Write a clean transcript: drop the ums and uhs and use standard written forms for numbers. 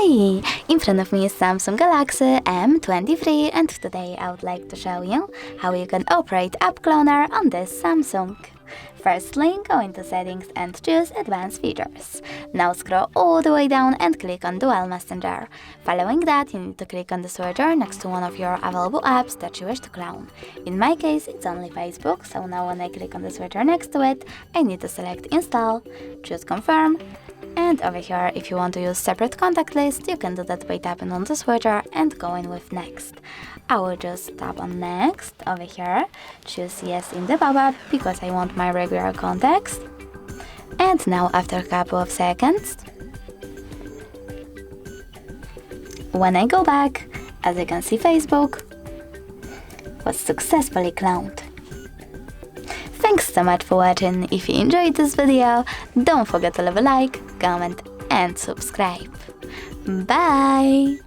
Hi! In front of me is Samsung Galaxy M23 and today I would like to show you how you can operate App Cloner on this Samsung. Firstly, go into Settings and choose Advanced Features. Now scroll all the way down and click on Dual Messenger. Following that, you need to click on the switcher next to one of your available apps that you wish to clone. In my case, it's only Facebook, so now when I click on the switcher next to it, I need to select Install, choose Confirm, and over here, if you want to use separate contact list, you can do that by tapping on the switcher and going with Next. I will just tap on Next over here, choose Yes in the pop-up because I want my regular contacts. And now after a couple of seconds, when I go back, as you can see, Facebook was successfully cloned. Thanks so much for watching. If you enjoyed this video, don't forget to leave a like, comment and subscribe. Bye!